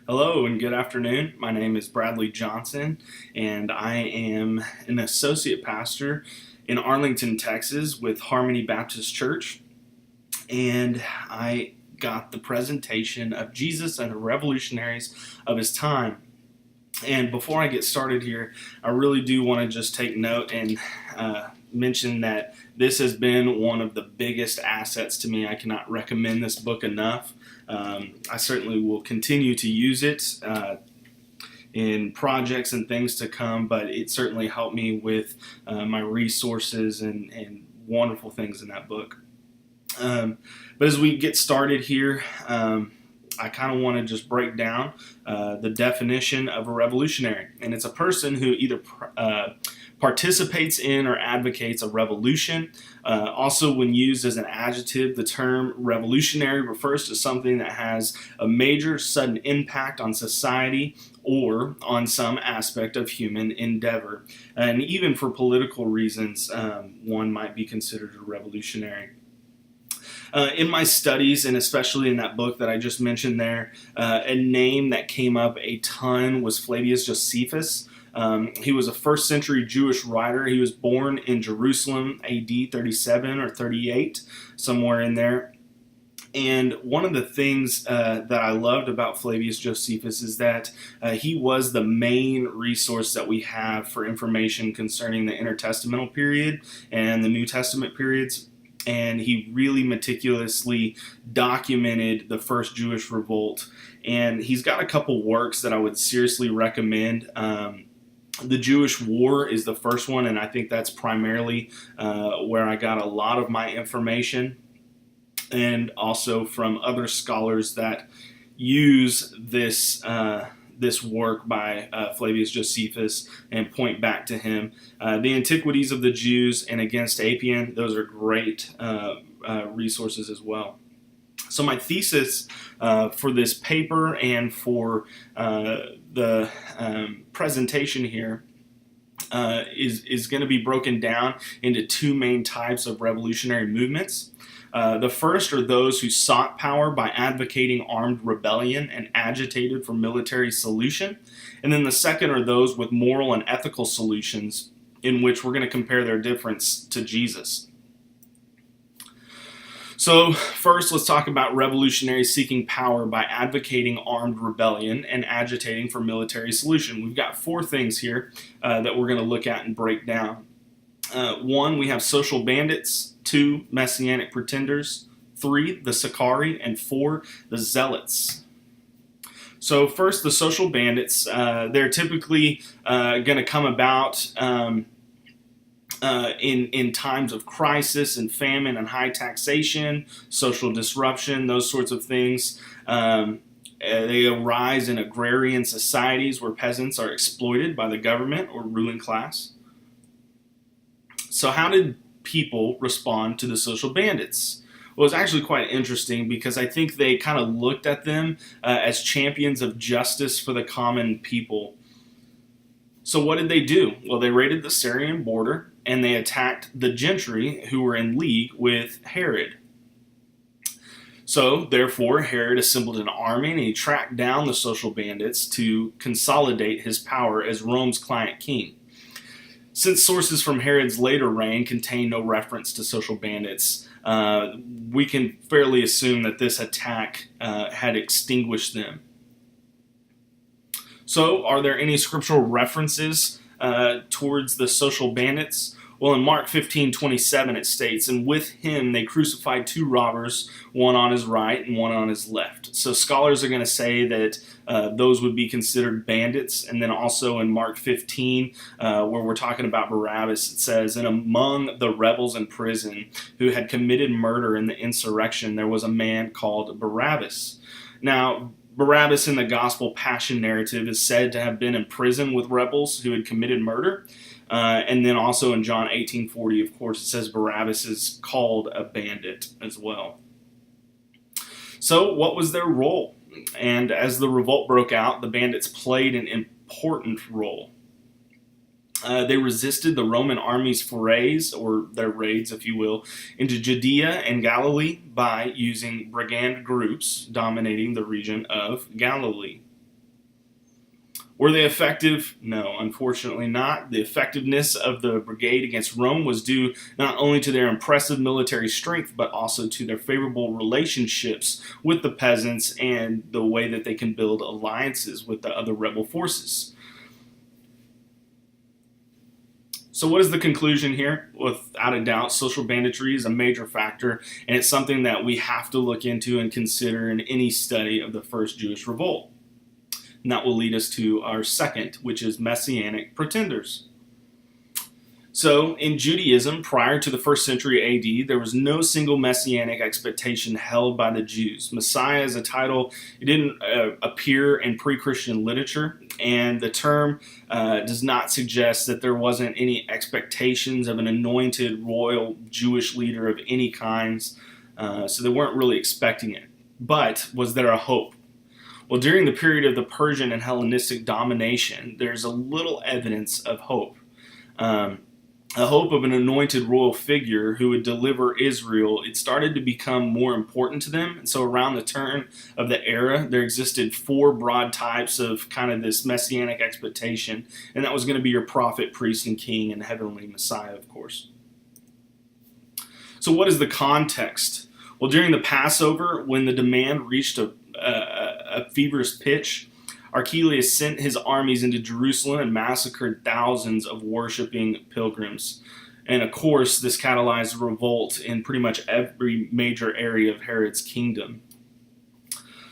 Hello and good afternoon. My name is Bradley Johnson, and I am an associate pastor in Arlington, Texas with Harmony Baptist Church. And I got the presentation of Jesus and the revolutionaries of his time. And before I get started here, I really do want to just take note and mention that this has been one of the biggest assets to me. I cannot recommend this book enough. I certainly will continue to use it in projects and things to come, but it certainly helped me with my resources and wonderful things in that book. But as we get started here, I kind of want to just break down the definition of a revolutionary. And it's a person who either participates in or advocates a revolution. Also, when used as an adjective, the term revolutionary refers to something that has a major sudden impact on society or on some aspect of human endeavor. And even for political reasons, one might be considered a revolutionary. In my studies, and especially in that book that I just mentioned there, a name that came up a ton was Flavius Josephus. He was a first century Jewish writer. He was born in Jerusalem AD 37 or 38, somewhere in there. And one of the things that I loved about Flavius Josephus is that he was the main resource that we have for information concerning the intertestamental period and the New Testament periods. And he really meticulously documented the first Jewish revolt. And he's got a couple works that I would seriously recommend. The Jewish War is the first one, and I think that's primarily where I got a lot of my information, and also from other scholars that use this work by Flavius Josephus and point back to him. The Antiquities of the Jews and Against Apian, those are great resources as well. So my thesis for this paper and for the presentation here is going to be broken down into two main types of revolutionary movements. The first are those who sought power by advocating armed rebellion and agitated for military solution. And then the second are those with moral and ethical solutions, in which we're going to compare their difference to Jesus. So first, let's talk about revolutionaries seeking power by advocating armed rebellion and agitating for military solution. We've got four things here that we're going to look at and break down. One, we have social bandits. 2, messianic pretenders. 3, the Sicarii. And 4, the zealots. So first, the social bandits. They're typically going to come about in times of crisis and famine and high taxation, social disruption, those sorts of things. They arise in agrarian societies where peasants are exploited by the government or ruling class. So how did people respond to the social bandits? Well, it's actually quite interesting because I think they kind of looked at them as champions of justice for the common people. So what did they do? Well, they raided the Syrian border and they attacked the gentry who were in league with Herod. So, therefore, Herod assembled an army and he tracked down the social bandits to consolidate his power as Rome's client king. Since sources from Herod's later reign contain no reference to social bandits, we can fairly assume that this attack had extinguished them. So, are there any scriptural references towards the social bandits? Well, in Mark 15:27 it states, "And with him they crucified 2 robbers, one on his right and one on his left." So scholars are going to say that those would be considered bandits. And then also in Mark 15, where we're talking about Barabbas, it says, "And among the rebels in prison who had committed murder in the insurrection, there was a man called Barabbas." Now, Barabbas in the gospel passion narrative is said to have been in prison with rebels who had committed murder. And then also in John 18:40, of course, it says Barabbas is called a bandit as well. So what was their role? And as the revolt broke out, the bandits played an important role. They resisted the Roman army's forays, or their raids, if you will, into Judea and Galilee by using brigand groups dominating the region of Galilee. Were they effective? No, unfortunately not. The effectiveness of the brigade against Rome was due not only to their impressive military strength, but also to their favorable relationships with the peasants and the way that they can build alliances with the other rebel forces. So, what is the conclusion here? Without a doubt, social banditry is a major factor, and it's something that we have to look into and consider in any study of the first Jewish revolt. And that will lead us to our second, which is Messianic pretenders. So, in Judaism, prior to the first century AD, there was no single messianic expectation held by the Jews. Messiah is a title, it didn't appear in pre Christian literature, and the term does not suggest that there wasn't any expectations of an anointed royal Jewish leader of any kinds, so they weren't really expecting it. But was there a hope? Well, during the period of the Persian and Hellenistic domination, there's a little evidence of hope. A hope of an anointed royal figure who would deliver Israel, it started to become more important to them. And so around the turn of the era, there existed four broad types of kind of this messianic expectation. And that was going to be your prophet, priest, and king, and heavenly Messiah, of course. So what is the context? Well, during the Passover, when the demand reached a feverish pitch, Archelaus sent his armies into Jerusalem and massacred thousands of worshiping pilgrims. And of course, this catalyzed a revolt in pretty much every major area of Herod's kingdom.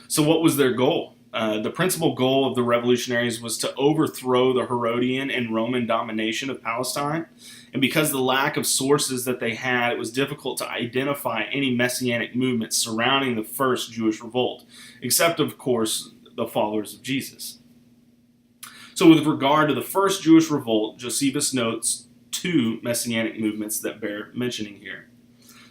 So what was their goal? The principal goal of the revolutionaries was to overthrow the Herodian and Roman domination of Palestine. And because of the lack of sources that they had, it was difficult to identify any messianic movements surrounding the first Jewish revolt, except, of course, the followers of Jesus. So with regard to the first Jewish revolt, Josephus notes two messianic movements that bear mentioning here.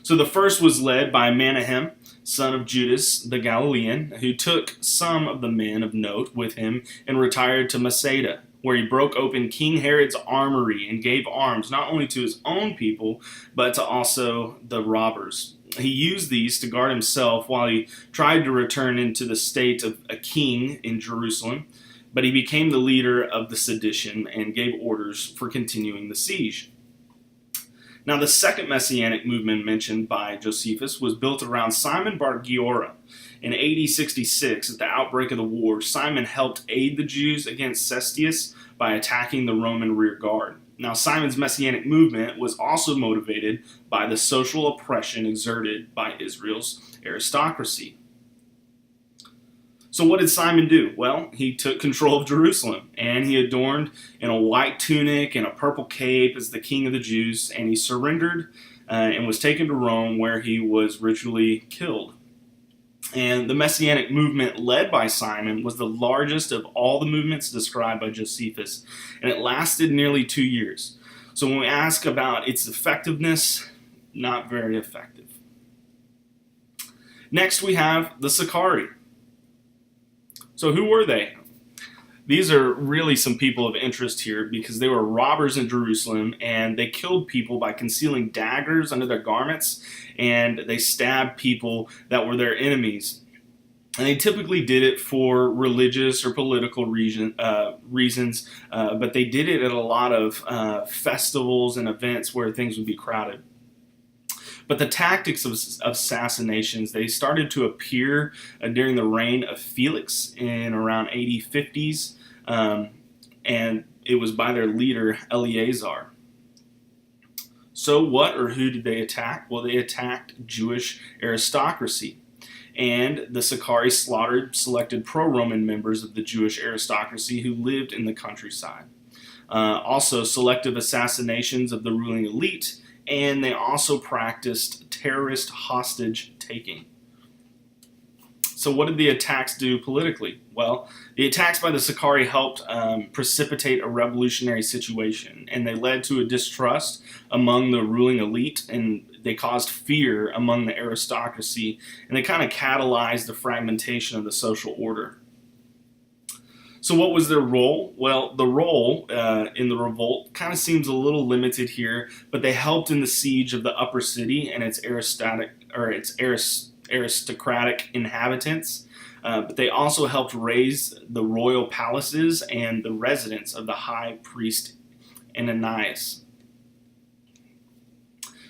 So the first was led by Manahem, son of Judas the Galilean, who took some of the men of note with him and retired to Masada, where he broke open King Herod's armory and gave arms not only to his own people, but to also the robbers. He used these to guard himself while he tried to return into the state of a king in Jerusalem, but he became the leader of the sedition and gave orders for continuing the siege. Now, the second messianic movement mentioned by Josephus was built around Simon Bar Giora. In AD 66, at the outbreak of the war, Simon helped aid the Jews against Cestius by attacking the Roman rear guard. Now, Simon's messianic movement was also motivated by the social oppression exerted by Israel's aristocracy. So what did Simon do? Well, he took control of Jerusalem, and he adorned in a white tunic and a purple cape as the king of the Jews, and he surrendered and was taken to Rome, where he was ritually killed. And the messianic movement led by Simon was the largest of all the movements described by Josephus, and it lasted nearly 2 years. So when we ask about its effectiveness, not very effective. Next we have the Sicarii. So who were they? These are really some people of interest here because they were robbers in Jerusalem, and they killed people by concealing daggers under their garments, and they stabbed people that were their enemies. And they typically did it for religious or political reasons, but they did it at a lot of festivals and events where things would be crowded. But the tactics of assassinations, they started to appear during the reign of Felix in around AD 50s, and it was by their leader, Eleazar. So what or who did they attack? Well, they attacked Jewish aristocracy. And the Sicarii slaughtered selected pro-Roman members of the Jewish aristocracy who lived in the countryside. Also, selective assassinations of the ruling elite, and they also practiced terrorist hostage taking. So what did the attacks do politically? Well, the attacks by the Sicarii helped precipitate a revolutionary situation, and they led to a distrust among the ruling elite, and they caused fear among the aristocracy, and they kind of catalyzed the fragmentation of the social order. So what was their role? Well, the role in the revolt kind of seems a little limited here, but they helped in the siege of the upper city and its aristocratic inhabitants. but they also helped raise the royal palaces and the residence of the high priest Ananias.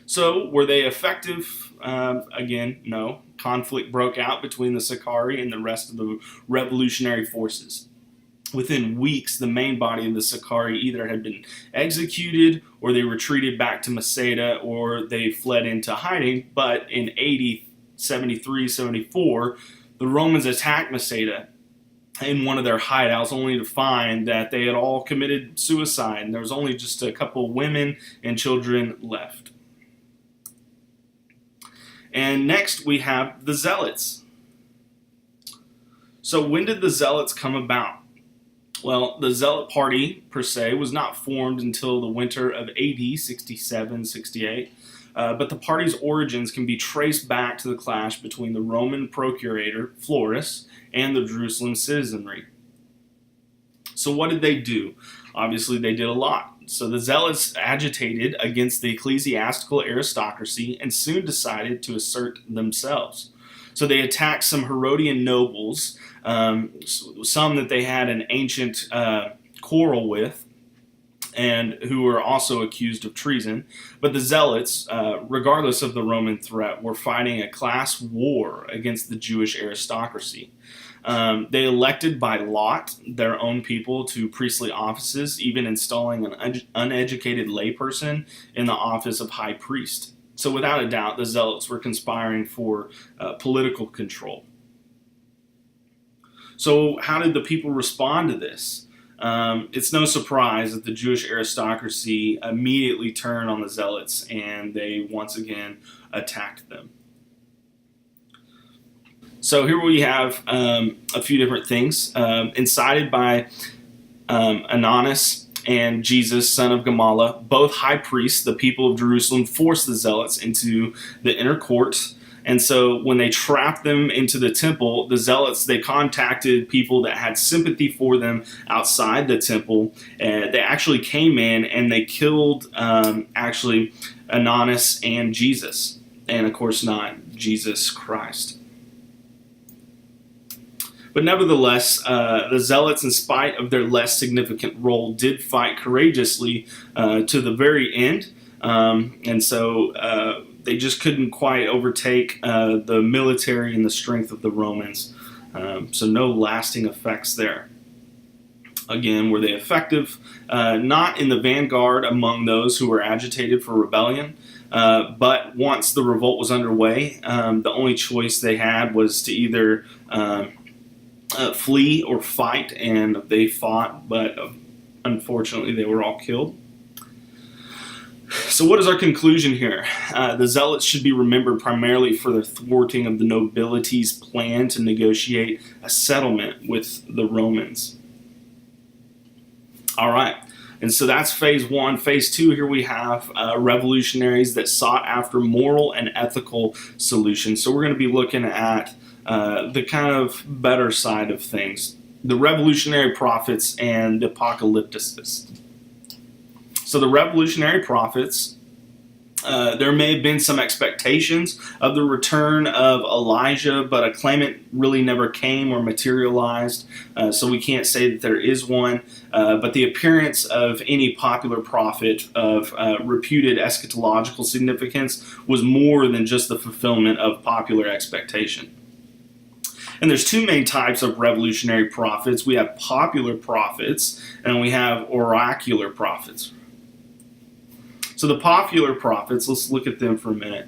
So, were they effective? Again, no. Conflict broke out between the Sicarii and the rest of the revolutionary forces. Within weeks, the main body of the Sicarii either had been executed, or they retreated back to Masada, or they fled into hiding. But in AD 73, 74, the Romans attacked Masada in one of their hideouts, only to find that they had all committed suicide, and there was only just a couple of women and children left. And next we have the Zealots. So when did the Zealots come about? Well, the Zealot party, per se, was not formed until the winter of AD 67-68, but the party's origins can be traced back to the clash between the Roman procurator, Florus, and the Jerusalem citizenry. So what did they do? Obviously, they did a lot. So the Zealots agitated against the ecclesiastical aristocracy and soon decided to assert themselves. So they attacked some Herodian nobles, some that they had an ancient quarrel with, and who were also accused of treason. But the Zealots, regardless of the Roman threat, were fighting a class war against the Jewish aristocracy. They elected by lot their own people to priestly offices, even installing an uneducated layperson in the office of high priest. So without a doubt, the Zealots were conspiring for political control. So how did the people respond to this? It's no surprise that the Jewish aristocracy immediately turned on the Zealots, and they once again attacked them. So here we have a few different things. Incited by Ananias and Jesus, son of Gamaliel, both high priests, the people of Jerusalem, forced the Zealots into the inner court. And so when they trapped them into the temple, the Zealots, they contacted people that had sympathy for them outside the temple. They actually came in and they killed actually Ananias and Jesus. And of course not Jesus Christ. But nevertheless, the Zealots, in spite of their less significant role, did fight courageously to the very end. And so they just couldn't quite overtake the military and the strength of the Romans. So no lasting effects there. Again, were they effective? Not in the vanguard among those who were agitated for rebellion. But once the revolt was underway, the only choice they had was to either flee or fight, and they fought, but unfortunately they were all killed. So what is our conclusion here? The Zealots should be remembered primarily for their thwarting of the nobility's plan to negotiate a settlement with the Romans. All right, and so that's phase one. Phase two, here we have revolutionaries that sought after moral and ethical solutions. So we're going to be looking at the kind of better side of things, the revolutionary prophets and the apocalypticists. So the revolutionary prophets, there may have been some expectations of the return of Elijah, but a claimant really never came or materialized, so we can't say that there is one. But the appearance of any popular prophet of reputed eschatological significance was more than just the fulfillment of popular expectation. And there's two main types of revolutionary prophets. We have popular prophets and we have oracular prophets. So the popular prophets, let's look at them for a minute.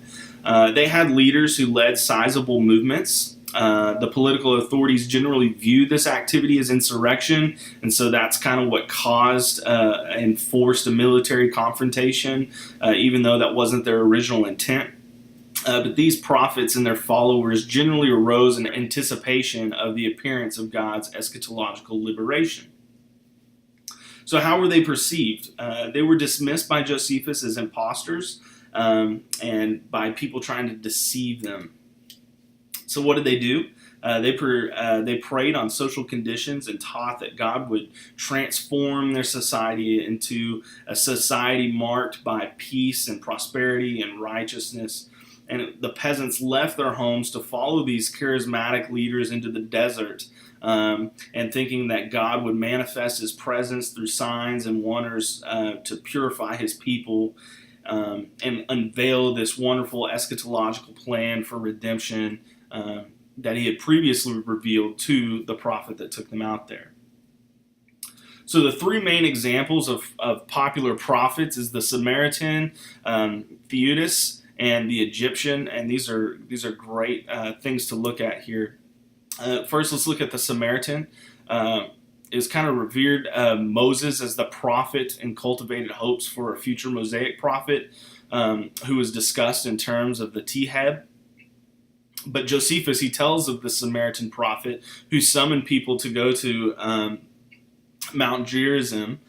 They had leaders who led sizable movements. The political authorities generally viewed this activity as insurrection, and so that's kind of what caused and forced a military confrontation, even though that wasn't their original intent. But these prophets and their followers generally arose in anticipation of the appearance of God's eschatological liberation. So how were they perceived? They were dismissed by Josephus as imposters and by people trying to deceive them. So what did they do? They preyed on social conditions and taught that God would transform their society into a society marked by peace and prosperity and righteousness. and the peasants left their homes to follow these charismatic leaders into the desert, and thinking that God would manifest his presence through signs and wonders to purify his people, and unveil this wonderful eschatological plan for redemption that he had previously revealed to the prophet that took them out there. So the three main examples of popular prophets is the Samaritan, Theudas, and the Egyptian, and these are great things to look at here. First, let's look at the Samaritan. Is kind of revered Moses as the prophet and cultivated hopes for a future Mosaic prophet who was discussed in terms of the Teheb. But Josephus, he tells of the Samaritan prophet who summoned people to go to Mount Gerizim,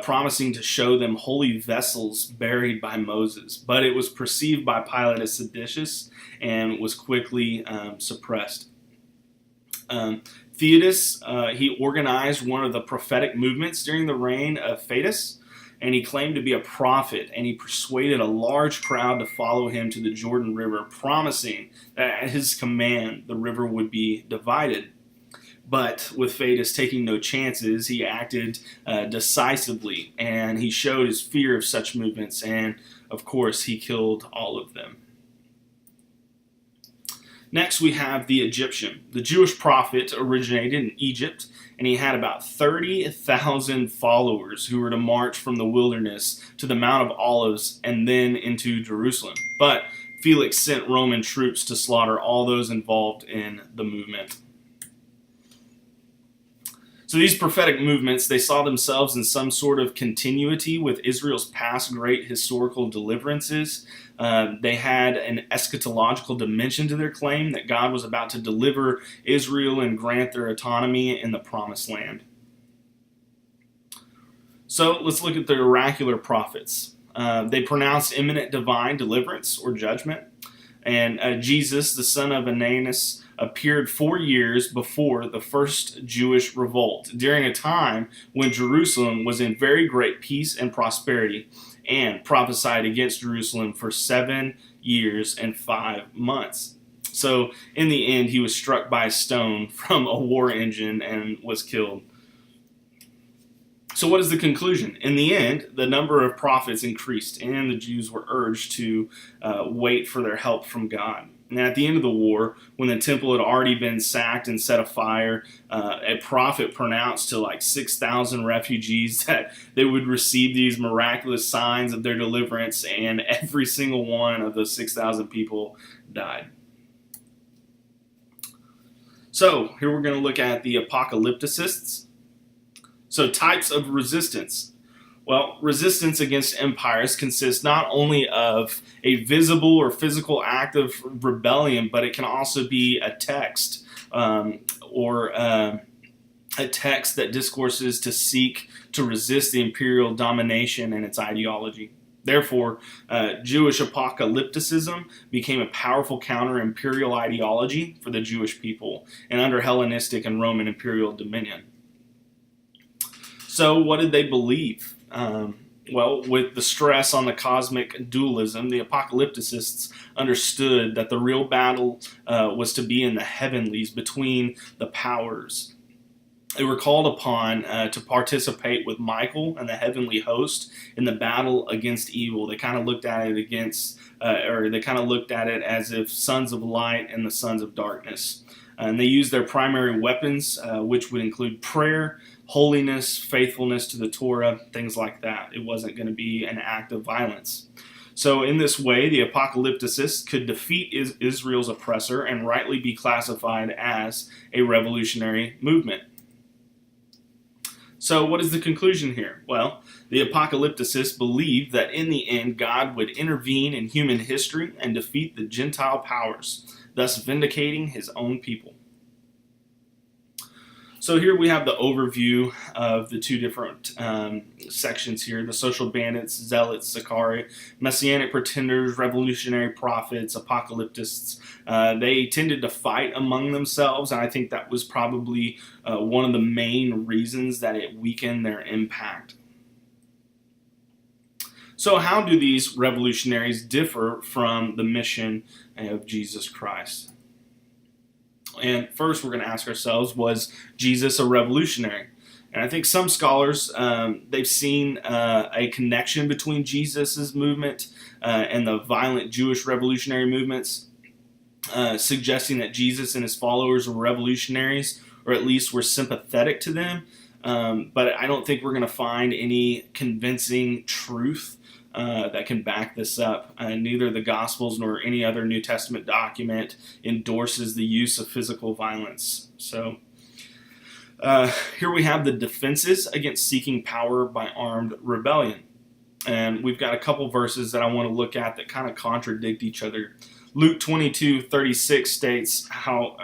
promising to show them holy vessels buried by Moses. But it was perceived by Pilate as seditious and was quickly suppressed. Theudas, he organized one of the prophetic movements during the reign of Theudas, and he claimed to be a prophet, and he persuaded a large crowd to follow him to the Jordan River, promising that at his command the river would be divided. But with Theudas taking no chances, he acted decisively, and he showed his fear of such movements, and of course he killed all of them. Next, we have the Egyptian. The Jewish prophet originated in Egypt, and he had about 30,000 followers who were to march from the wilderness to the Mount of Olives and then into Jerusalem. But Felix sent Roman troops to slaughter all those involved in the movement. So these prophetic movements, they saw themselves in some sort of continuity with Israel's past great historical deliverances. They had an eschatological dimension to their claim that God was about to deliver Israel and grant their autonomy in the Promised Land. So let's look at the oracular prophets. They pronounced imminent divine deliverance or judgment. And Jesus, the son of Ananias, appeared 4 years before the first Jewish revolt, during a time when Jerusalem was in very great peace and prosperity, and prophesied against Jerusalem for 7 years and 5 months. So in the end, he was struck by a stone from a war engine and was killed. So what is the conclusion? In the end, the number of prophets increased, and the Jews were urged to wait for their help from God. And at the end of the war, when the temple had already been sacked and set afire, a prophet pronounced to like 6,000 refugees that they would receive these miraculous signs of their deliverance, and every single one of those 6,000 people died. So here we're going to look at the apocalypticists. So types of resistance. Well, resistance against empires consists not only of a visible or physical act of rebellion, but it can also be a text or a text that discourses to seek to resist the imperial domination and its ideology. Therefore, Jewish apocalypticism became a powerful counter-imperial ideology for the Jewish people and under Hellenistic and Roman imperial dominion. So what did they believe? Well, with the stress on the cosmic dualism, the apocalypticists understood that the real battle was to be in the heavenlies between the powers. They were called upon to participate with Michael and the heavenly host in the battle against evil. They kind of looked at it as if sons of light and the sons of darkness. And they used their primary weapons, which would include prayer, holiness, faithfulness to the Torah, things like that. It wasn't going to be an act of violence. So in this way, the apocalypticists could defeat Israel's oppressor and rightly be classified as a revolutionary movement. So what is the conclusion here? Well, the apocalypticists believed that in the end, God would intervene in human history and defeat the Gentile powers, thus vindicating his own people. So here we have the overview of the two different sections here: the social bandits, zealots, Sicarii, messianic pretenders, revolutionary prophets, apocalyptists. They tended to fight among themselves, and I think that was probably one of the main reasons that it weakened their impact. So how do these revolutionaries differ from the mission of Jesus Christ? And first, we're going to ask ourselves, was Jesus a revolutionary? And I think some scholars, they've seen a connection between Jesus's movement and the violent Jewish revolutionary movements, suggesting that Jesus and his followers were revolutionaries, or at least were sympathetic to them. But I don't think we're going to find any convincing truth that can back this up. Neither the Gospels nor any other New Testament document endorses the use of physical violence. So here we have the defenses against seeking power by armed rebellion. And we've got a couple verses that I want to look at that kind of contradict each other. Luke 22:36 states how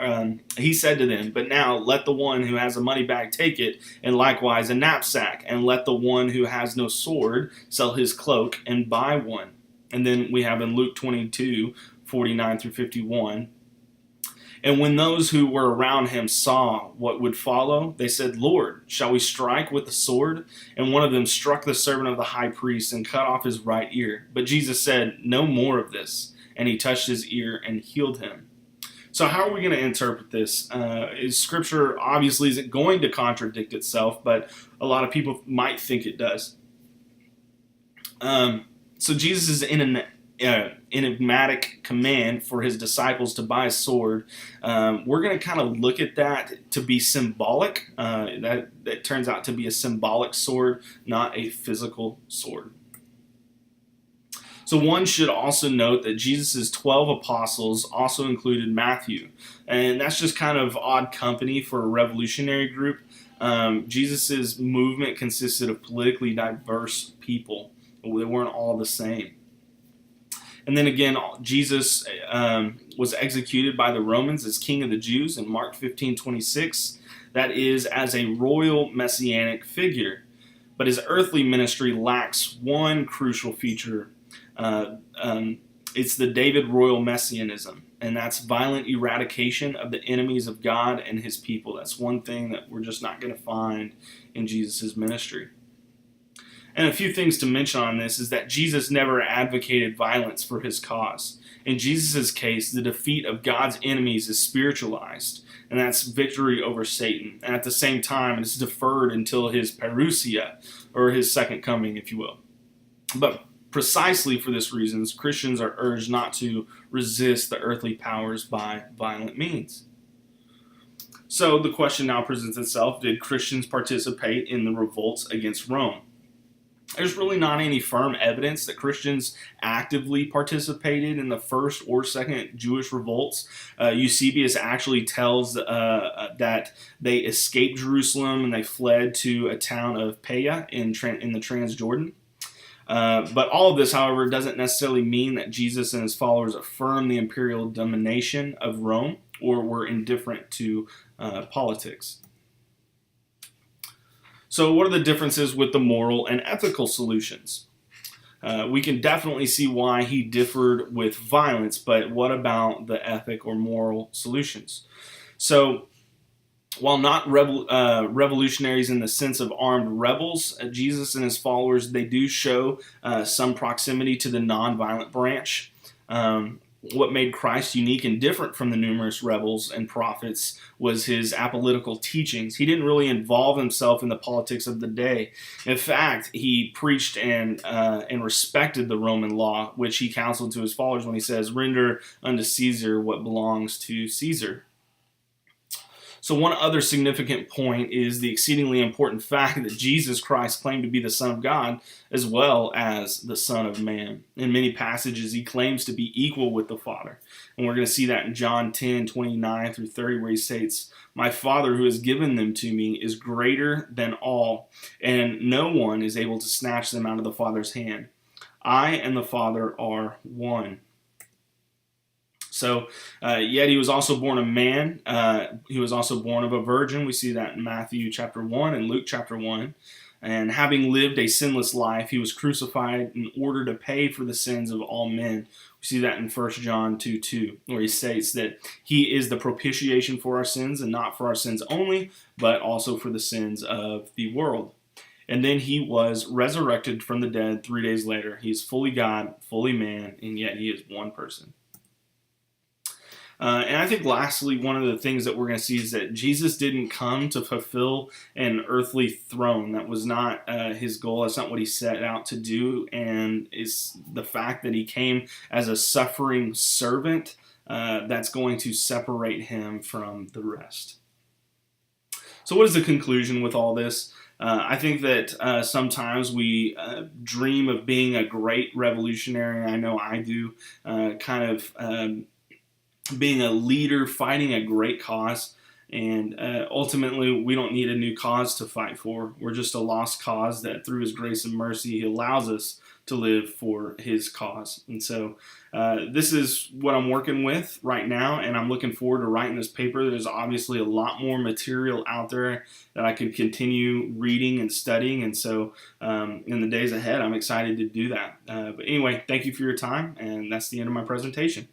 he said to them, "But now let the one who has a money bag take it, and likewise a knapsack, and let the one who has no sword sell his cloak and buy one." And then we have in Luke 22:49-51, "And when those who were around him saw what would follow, they said, 'Lord, shall we strike with the sword?' And one of them struck the servant of the high priest and cut off his right ear. But Jesus said, 'No more of this.' And he touched his ear and healed him." So how are we going to interpret this? Scripture obviously isn't going to contradict itself, but a lot of people might think it does. So Jesus is in an enigmatic command for his disciples to buy a sword. We're going to kind of look at that to be symbolic. That turns out to be a symbolic sword, not a physical sword. So one should also note that Jesus' 12 apostles also included Matthew. And that's just kind of odd company for a revolutionary group. Jesus' movement consisted of politically diverse people. They weren't all the same. And then again, Jesus was executed by the Romans as king of the Jews in Mark 15:26. That is, as a royal messianic figure. But his earthly ministry lacks one crucial feature. It's the David royal messianism, and that's violent eradication of the enemies of God and his people. That's one thing that we're just not going to find in Jesus' ministry. And a few things to mention on this is that Jesus never advocated violence for his cause. In Jesus' case, the defeat of God's enemies is spiritualized, and that's victory over Satan. And at the same time, it's deferred until his parousia, or his second coming, if you will. But precisely for this reason, Christians are urged not to resist the earthly powers by violent means. So the question now presents itself, did Christians participate in the revolts against Rome? There's really not any firm evidence that Christians actively participated in the first or second Jewish revolts. Eusebius actually tells that they escaped Jerusalem and they fled to a town of Peah in the Transjordan. But all of this, however, doesn't necessarily mean that Jesus and his followers affirmed the imperial domination of Rome or were indifferent to politics. So what are the differences with the moral and ethical solutions? We can definitely see why he differed with violence, but what about the ethic or moral solutions? So while not revolutionaries in the sense of armed rebels, Jesus and his followers, they do show some proximity to the nonviolent branch. What made Christ unique and different from the numerous rebels and prophets was his apolitical teachings. He didn't really involve himself in the politics of the day. In fact, he preached and respected the Roman law, which he counseled to his followers when he says, "Render unto Caesar what belongs to Caesar." So one other significant point is the exceedingly important fact that Jesus Christ claimed to be the Son of God as well as the Son of Man. In many passages, he claims to be equal with the Father. And we're going to see that in John 10:29-30, where he states, "My Father who has given them to me is greater than all, and no one is able to snatch them out of the Father's hand. I and the Father are one." So, yet he was also born a man. He was also born of a virgin. We see that in Matthew chapter 1 and Luke chapter 1. And having lived a sinless life, he was crucified in order to pay for the sins of all men. We see that in 1 John 2:2, where he states that he is the propitiation for our sins, and not for our sins only, but also for the sins of the world. And then he was resurrected from the dead 3 days later. He is fully God, fully man, and yet he is one person. And I think lastly, one of the things that we're going to see is that Jesus didn't come to fulfill an earthly throne. That was not his goal. That's not what he set out to do. And it's the fact that he came as a suffering servant that's going to separate him from the rest. So what is the conclusion with all this? I think that sometimes we dream of being a great revolutionary. I know I do, being a leader, fighting a great cause. And ultimately, we don't need a new cause to fight for. We're just a lost cause that through his grace and mercy, he allows us to live for his cause. And so this is what I'm working with right now, and I'm looking forward to writing this paper. There's obviously a lot more material out there that I could continue reading and studying, and so in the days ahead, I'm excited to do that. But anyway, thank you for your time, and that's the end of my presentation.